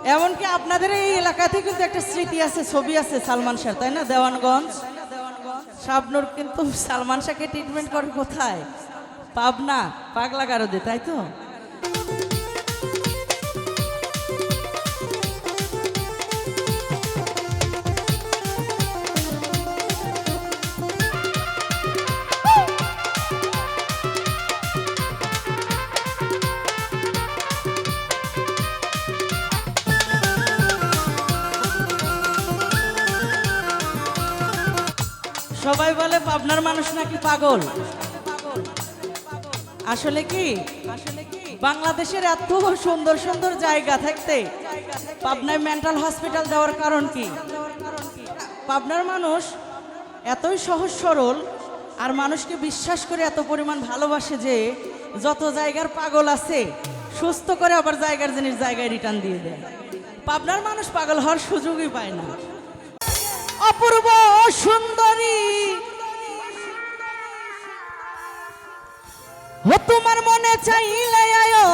এমনকি আপনাদের এই এলাকাতে কিন্তু একটা স্মৃতি আছে, ছবি আছে সালমান শাহ, তাই না? দেওয়ানগঞ্জ শাবনূর কিন্তু সালমান শাহকে ট্রিটমেন্ট করে কোথায়? পাবনা পাগলা গারদে, তাই তো? সবাই বলে পাবনার মানুষ নাকি পাগল। আসলে কি বাংলাদেশের এত সুন্দর সুন্দর জায়গা থাকতে পাবনায় মেন্টাল হসপিটাল দেওয়ার কারণ কি? পাবনার মানুষ এতই সহজ সরল আর মানুষকে বিশ্বাস করে এত পরিমাণ ভালোবাসে যে যত জায়গার পাগল আছে সুস্থ করে আবার জায়গার জিনিস জায়গায় রিটার্ন দিয়ে দেয়। পাবনার মানুষ পাগল হওয়ার সুযোগই পায় না। অপূর্ব সুন্দরী ও তোমার মনে চাইলে আয়ো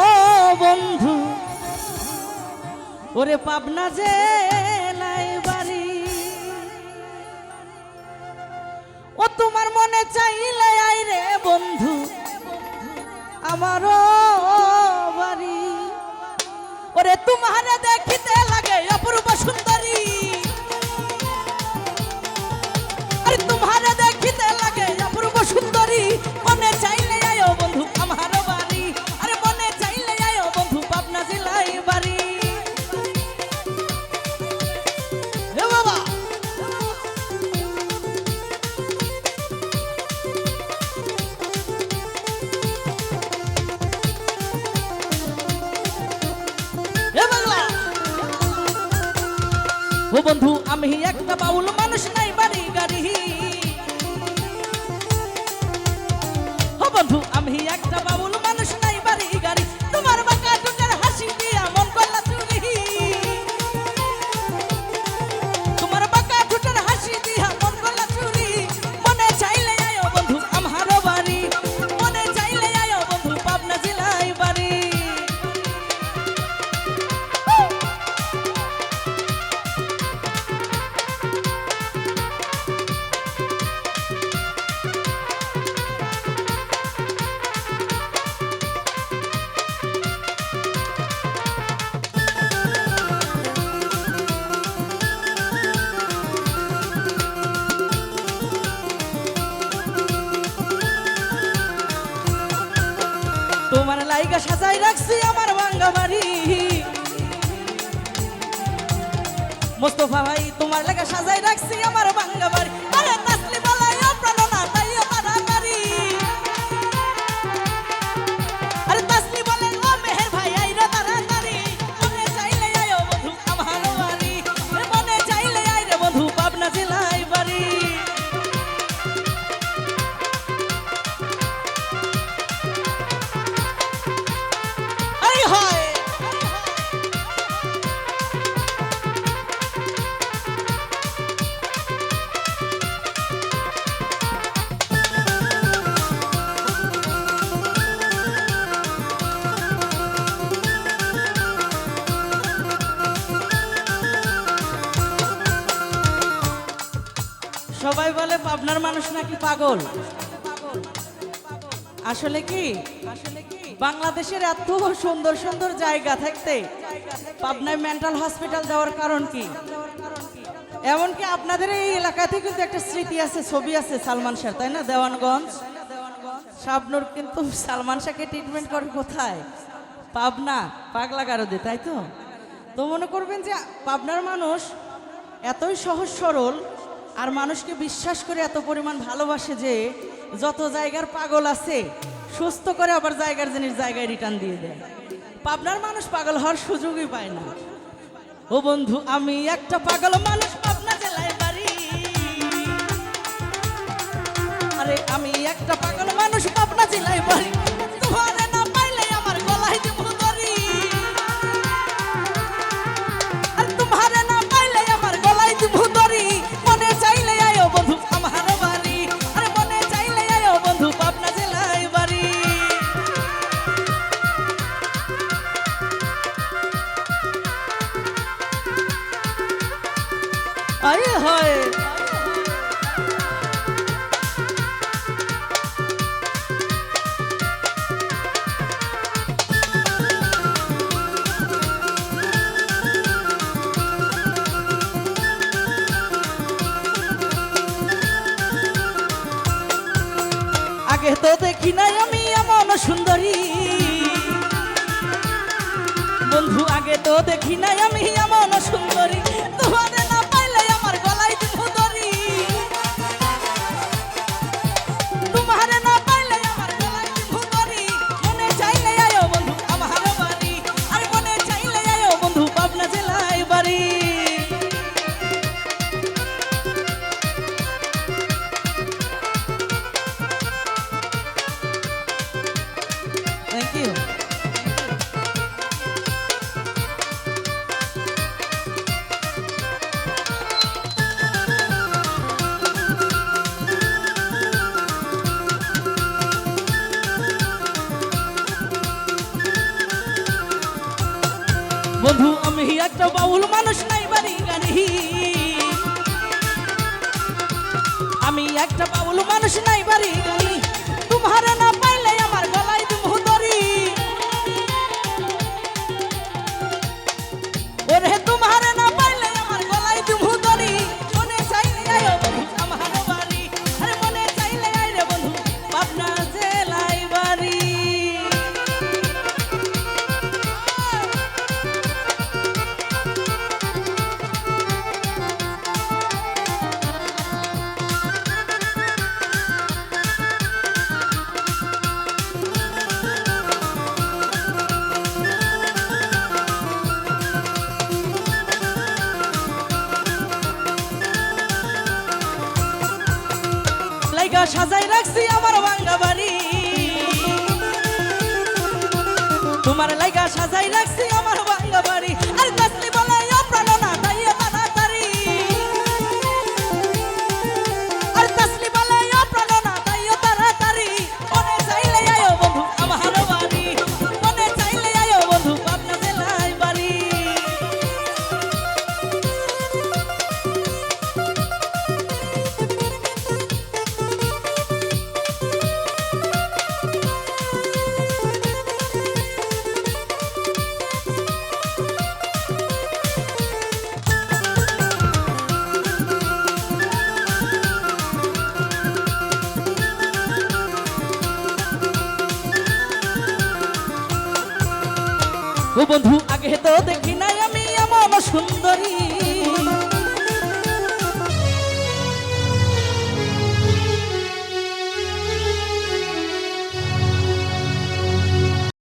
বন্ধু, ওরে পাবনা জেলায় বাড়ি। ও তোমার মনে চাইলে আয় রে বন্ধু আমারও বাড়ি। ওরে তোমারে দেখিতে লাগে অপূর্ব সুন্দরী, तुम्हारे देखते लगे अपूर्व सुंदरी। मने चाइले आयो बंधु हमारो बाड़ी, अरे मने चाइले आयो बंधु पाबना जिलाई बाड़ी। हे बाबा हे बांगला ओ बंधु आमी एकटा बाउल मानुष नाई बाड़ी गाड़ी। বন্ধু আমি একটা বাবুল মানুষ নাই বাড়ি গাড়ি, তোমার বাঁকা ঠোঁটের হাসি দিয়া মন করলা চুরি। তোমার বাঁকা ঠোঁটের হাসি দিয়া মন করলা চুরি। মনে চাইলে আয়ো বন্ধু আমার বাড়ি, মনে চাইলে আয়ো বন্ধু পাবনা জেলায় বাড়ি। তোমার লাইগা সাজাই রাখছি আমার ভাঙ্গা বাড়ি। মোস্তফা ভাই তোমার লাগা সাজাই রাখছি আমার ভাঙ্গা বাড়ি। আরে তাসলি বলাই প্রাণনা তাইও তাড়াতাড়ি, আরে তাসলি বলে ও মেহের ভাই আইরা তাড়াতাড়ি। মনে চাইলে আয়ো বন্ধু আমার বাড়ি, মনে চাইলে আইরে বন্ধু পাবনা জেলায় বাড়ি। সবাই বলে পাবনার মানুষ নাকি পাগল। আসলে কি বাংলাদেশের এত সুন্দর সুন্দর জায়গা থাকতে পাবনায় মেন্টাল হসপিটাল দেওয়ার কারণ কি? এমনকি আপনাদের এই এলাকাতে কিন্তু একটা স্মৃতি আছে, ছবি আছে সালমান শাহ, তাই না? দেওয়ানগঞ্জ শাবনূর কিন্তু সালমান শাহকে ট্রিটমেন্ট করে কোথায়? পাবনা পাগলা গারদে, তাই তো? তো মনে করবেন যে পাবনার মানুষ এতই সহজ সরল আর মানুষকে বিশ্বাস করে এত পরিমাণ ভালোবাসে যে যত জায়গার পাগল আছে সুস্থ করে আবার জায়গার জিনিস জায়গায় রিটার্ন দিয়ে দেয়। পাবনার মানুষ পাগল হওয়ার সুযোগই পায় না। ও বন্ধু আমি একটা পাগল মানুষ পাবনা জেলায় বাড়ি, আরে আমি একটা পাগল মানুষ পাবনা জেলায় বাড়ি। তোমারে না পাইলে আমার গলায় দিব দড়ি, আর তোমারে না পাইলে আমার গলায় দিব দড়ি। মনে চাইলে আয়ো বন্ধু আমার বাড়ি, আরে মনে চাইলে আয়ো বন্ধু পাবনা জেলায় বাড়ি। আয় হায় আগে তো দেখি নাই আমি এমন সুন্দরী বন্ধু, আগে তো দেখি নাই আমি এমন সুন্দরী, তোমারে না পাইলে আমার গলায় দিব দড়ি, তোমারে না পাইলে আমার গলায় দিব দড়ি, মনে চাইলে আয়ো বন্ধু আমার বাড়ি, আর মনে চাইলে আয়ো বন্ধু পাবনা জেলায় বাড়ি। Thank you. বন্ধু আমি একটা বাউল মানুষ, নাই বাড়ি গাড়ি, আমি একটা বাউল মানুষ, নাই বাড়ি গাড়ি, তোমারে না পাইলে আমার গলায় দিব দড়ি, ওরে তোমারে না পাইলে আমার গলায় দিব দড়ি, মনে চাইলে আয়ো বন্ধু আমার বাড়ি, আরে মনে চাইলে আয় বন্ধু পাবনা জেলায় বাড়ি। লাইগা সাজাই রাখছি আমার ভাঙ্গা বাড়ি, তোমার লাইগা সাজাই রাখছি আমার ভাঙ্গা বাড়ি, আর তাসলি বলে প্রাণ না তাইয়া তাড়াতাড়ি, আর তাসলি বলে প্রাণ না তাইয়া তাড়াতাড়ি, মনে চাইলে আয়ো বন্ধু আমার বাড়ি, মনে চাইলে আয়ো বন্ধু পাবনা জেলায় বাড়ি। ও বন্ধু আগে তো দেখি নাই আমি এমন সুন্দরী,